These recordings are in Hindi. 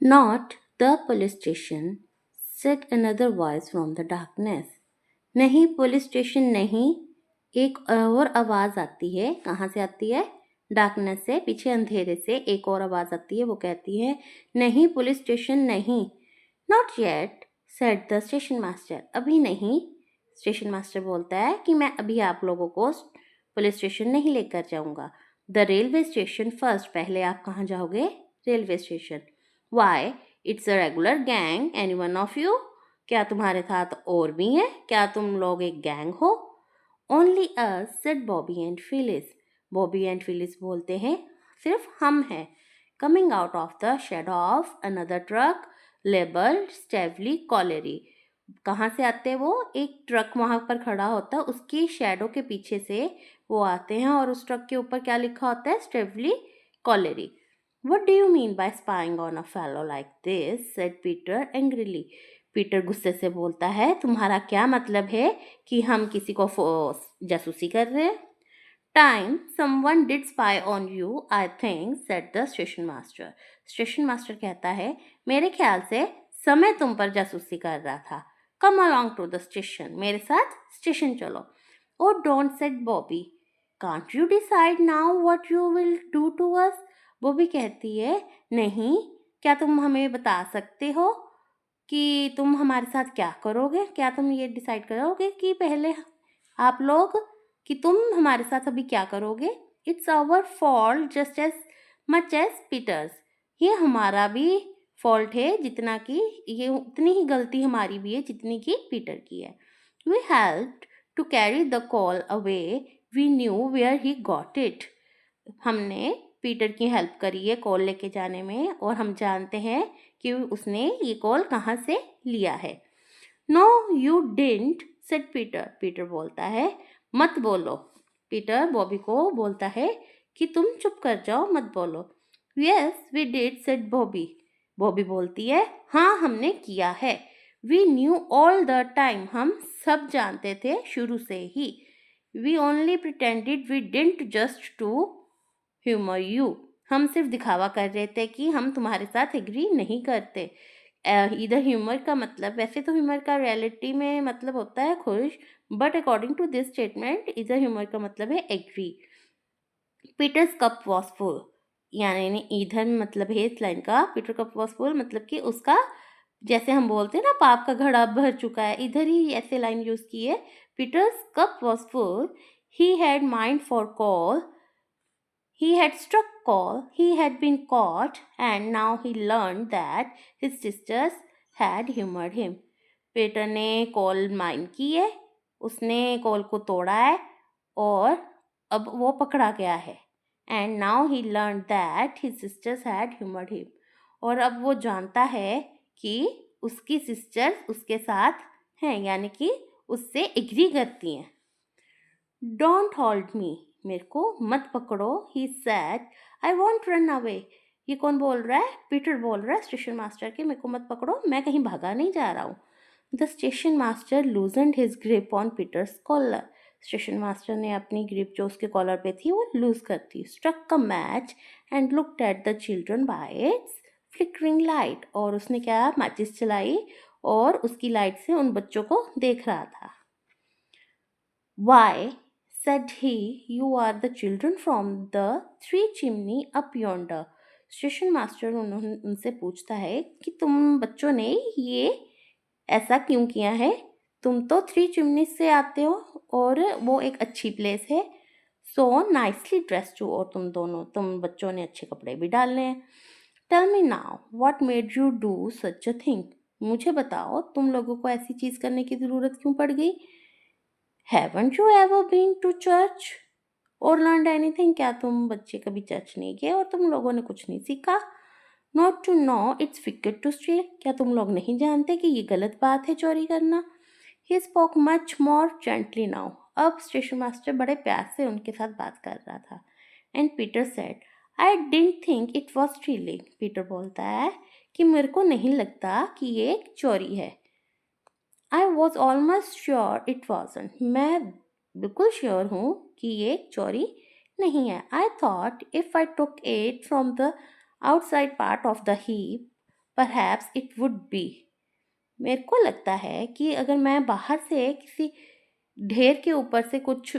Not the police station, said another voice from the darkness. नहीं पुलिस स्टेशन नहीं, एक और आवाज आती है. कहाँ से आती है? डार्कनेस से, पीछे अंधेरे से एक और आवाज आती है. वो कहती है नहीं पुलिस स्टेशन नहीं. Not yet, said the station master. अभी नहीं. स्टेशन मास्टर बोलता है कि मैं अभी आप लोगों को पुलिस स्टेशन नहीं लेकर जाऊंगा. The railway station first. पहले आप कहाँ जाओगे? Railway station. Why? It's a regular gang. Any one of you? क्या तुम्हारे साथ और भी हैं? क्या तुम लोग एक गैंग हो? Only us, said Bobby and Phyllis. Bobby and Phyllis बोलते हैं सिर्फ हम हैं. Coming out of the shed of another truck labelled Staveley Colliery. कहाँ से आते हैं वो? एक ट्रक वहाँ पर खड़ा होता है, उसकी शेडो के पीछे से वो आते हैं और उस ट्रक के ऊपर क्या लिखा होता है? स्टेवली cholerae. What do you mean by spying on a fellow like this? said Peter angrily. Peter गुस्से से बोलता है तुम्हारा क्या मतलब है कि हम किसी को जासूसी कर रहे हैं? Time, someone did spy on you, I think, said the station master. Station master कहता है मेरे ख्याल से समय तुम पर जासूसी कर रहा था. Come along to the station. मेरे साथ स्टेशन चलो. Oh, don't, said Bobby. Can't you decide now what you will do to us? Bobby कहती है नहीं, क्या तुम हमें बता सकते हो कि तुम हमारे साथ क्या करोगे? क्या तुम ये डिसाइड करोगे कि पहले आप लोग कि तुम हमारे साथ अभी क्या करोगे? It's our fault just as much as Peter's. ये हमारा भी फॉल्ट है जितना कि ये उतनी ही गलती हमारी भी है जितनी कि पीटर की है. We helped to carry the coal away. We knew where he got it. हमने पीटर की हेल्प करी है कॉल लेके जाने में और हम जानते हैं कि उसने ये कॉल कहाँ से लिया है. No you didn't, said Peter. Peter बोलता है मत बोलो. पीटर बॉबी को बोलता है कि तुम चुप कर जाओ, मत बोलो. Yes we did, said Bobby. Bobby बोलती है हाँ हमने किया है. We knew all the time. हम सब जानते थे शुरू से ही. We only pretended we didn't just to humour you. हम सिर्फ दिखावा कर रहे थे कि हम तुम्हारे साथ एग्री नहीं करते. इधर ह्यूमर का मतलब, वैसे तो ह्यूमर का रियलिटी में मतलब होता है खुश, but according to this statement इधर ह्यूमर का मतलब है agree. Peter's cup was full. यानी इधर मतलब है इस लाइन का पीटर कप वॉज फुल मतलब कि उसका, जैसे हम बोलते हैं ना पाप का घड़ा भर चुका है, इधर ही ऐसे लाइन यूज की है. Peter's cup was full. He had mined for coal. He had struck coal, he had been caught, and now he learned that his sisters had humored him. Peter ने कॉल माइन की है, उसने कॉल को तोड़ा है और अब वो पकड़ा गया है. And now he learned that his sisters had humored him. और अब वो जानता है कि उसकी सिस्टर्स उसके साथ हैं, यानी कि उससे एग्री करती हैं. Don't hold me. मेरे को मत पकड़ो. He said, I won't run away. ये कौन बोल रहा है? पीटर बोल रहा है स्टेशन मास्टर के मेरे को मत पकड़ो, मैं कहीं भागा नहीं जा रहा हूँ. The station master loosened his grip on Peter's collar. Station master ने अपनी ग्रिप जो उसके कॉलर पे थी वो लूज कर दी. Struck a match and looked at the children by its flickering light. और उसने क्या माचिस चलाई और उसकी लाइट से उन बच्चों को देख रहा था. Why, said he, you are the children from the three chimney up yonder. Station master उनसे पूछता है कि तुम बच्चों ने ये ऐसा क्यों किया है? तुम तो थ्री चिमनी से आते हो और वो एक अच्छी प्लेस है. So nicely dressed too. और तुम बच्चों ने अच्छे कपड़े भी डालने हैं. Tell me now what made you do such a thing. मुझे बताओ तुम लोगों को ऐसी चीज़ करने की ज़रूरत क्यों पड़ गई? Haven't you ever been to church or learned anything? क्या तुम बच्चे कभी चर्च नहीं गए और तुम लोगों ने कुछ नहीं सीखा? Not to know it's wicked to steal. क्या तुम लोग नहीं जानते कि ये गलत बात है चोरी करना? He spoke much more gently now. अब स्टेशन मास्टर बड़े प्यार से उनके साथ बात कर रहा था. And Peter said, I didn't think it was stealing. Peter बोलता है कि मेरे को नहीं लगता कि ये एक चोरी है. I was almost sure it wasn't. मैं बिल्कुल श्योर हूँ कि ये चोरी नहीं है. I thought if I took it from the outside part of the heap, perhaps it would be. मेरे को लगता है कि अगर मैं बाहर से किसी ढेर के ऊपर से कुछ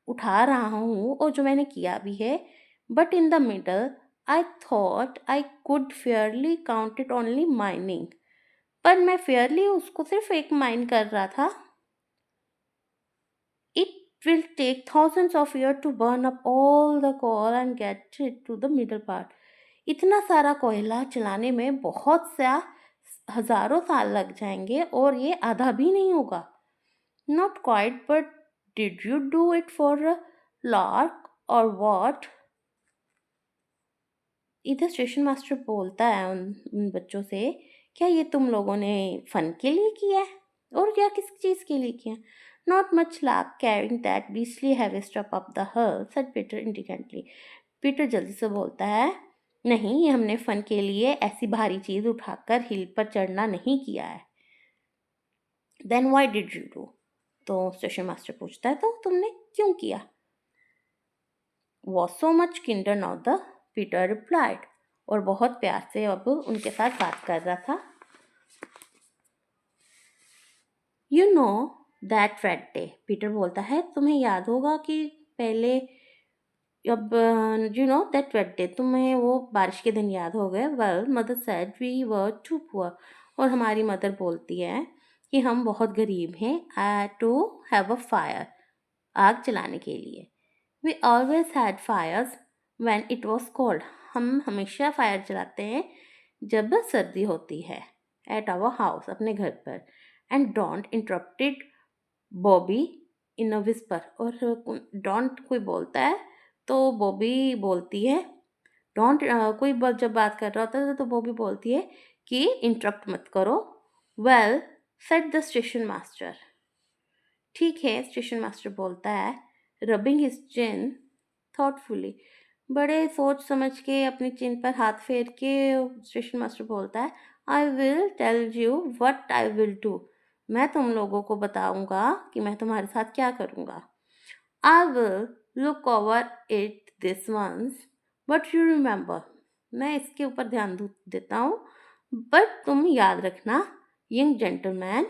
उठा रहा हूँ और जो मैंने किया भी है, but in the middle I thought I could Fairlie count it only mining, पर मैं फेयरली उसको सिर्फ एक माइन कर रहा था। It will take thousands of years to burn up all the coal and get it to the middle part. इतना सारा कोयला चलाने में बहुत सा हजारों साल लग जाएंगे और ये आधा भी नहीं होगा। Not quite, but did you do it for a lark or what? इधर स्टेशन मास्टर बोलता है उन बच्चों से, क्या ये तुम लोगों ने फन के लिए किया है और क्या किस चीज़ के लिए किया? Not much luck carrying that beastly heavy stuff up the hill, said Peter indignantly. Peter जल्दी से बोलता है, नहीं, ये हमने फन के लिए ऐसी भारी चीज़ उठाकर हिल पर चढ़ना नहीं किया है। Then why did you do? तो स्टेशन मास्टर पूछता है, तो तुमने क्यों किया? Was so much kinder now, the Peter replied. और बहुत प्यार से अब उनके साथ बात कर रहा था। You know that red day, Peter बोलता है, तुम्हें याद होगा कि पहले अब you know that red day, तुम्हें वो बारिश के दिन याद हो गए? Well, mother said we were too poor. और हमारी मदर बोलती है कि हम बहुत गरीब हैं to have a fire, आग जलाने के लिए। We always had fires when it was cold. हम हमेशा फायर जलाते हैं जब सर्दी होती है। At our house, अपने घर पर। And don't interrupted Bobby in a whisper. और don't कोई बोलता है तो बॉबी बोलती है, डोंट कोई जब बात कर रहा होता है तो बॉबी बोलती है कि इंटरप्ट मत करो। Well said the station master, ठीक है, स्टेशन मास्टर बोलता है, रबिंग हिज चिन थॉटफुली, बड़े सोच समझ के अपनी चिन पर हाथ फेर के स्टेशन मास्टर बोलता है, I will tell you what I will do, मैं तुम लोगों को बताऊंगा कि मैं तुम्हारे साथ क्या करूंगा। I will look over it this once but you remember, मैं इसके ऊपर ध्यान देता हूँ, बट तुम याद रखना young gentleman,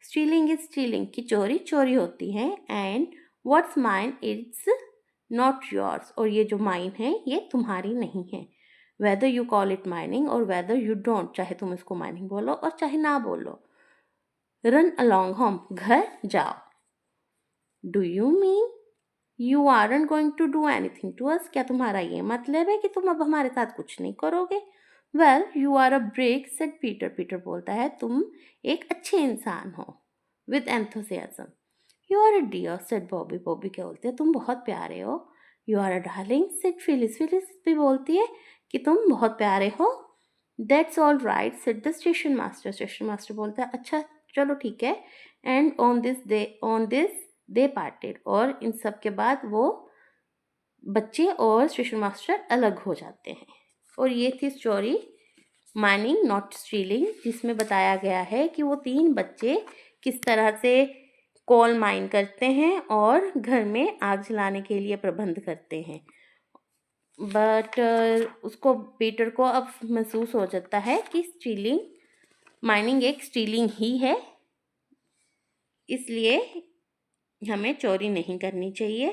stealing is stealing, की चोरी चोरी होती है, and what's mine it's not yours, और ये जो माइन है ये तुम्हारी नहीं है। Whether you call it mining और वेदर यू डोंट, चाहे तुम इसको माइनिंग बोलो और चाहे ना बोलो। रन अलॉन्ग होम, घर जाओ। Do you mean you aren't going to do anything to us, क्या तुम्हारा ये मतलब है कि तुम अब हमारे साथ कुछ नहीं करोगे? Well you are a brick, said Peter, Peter बोलता है, तुम एक अच्छे इंसान हो। With enthusiasm, you are a dear, said Bobby, Bobby क्या बोलते हैं, तुम बहुत प्यारे हो। You are a darling, said Phyllis, Phyllis भी बोलती है कि तुम बहुत प्यारे हो। That's all right, said the station master, station master बोलता है, अच्छा चलो ठीक है। And on this they parted, और इन सब के बाद वो बच्चे और स्टेशन मास्टर अलग हो जाते हैं। और ये थी स्टोरी माइनिंग नॉट स्टीलिंग, जिसमें बताया गया है कि वो 3 बच्चे किस तरह से कोल माइन करते हैं और घर में आग जलाने के लिए प्रबंध करते हैं। बट उसको पीटर को अब महसूस हो जाता है कि स्टीलिंग माइनिंग एक स्टीलिंग ही है, इसलिए हमें चोरी नहीं करनी चाहिए।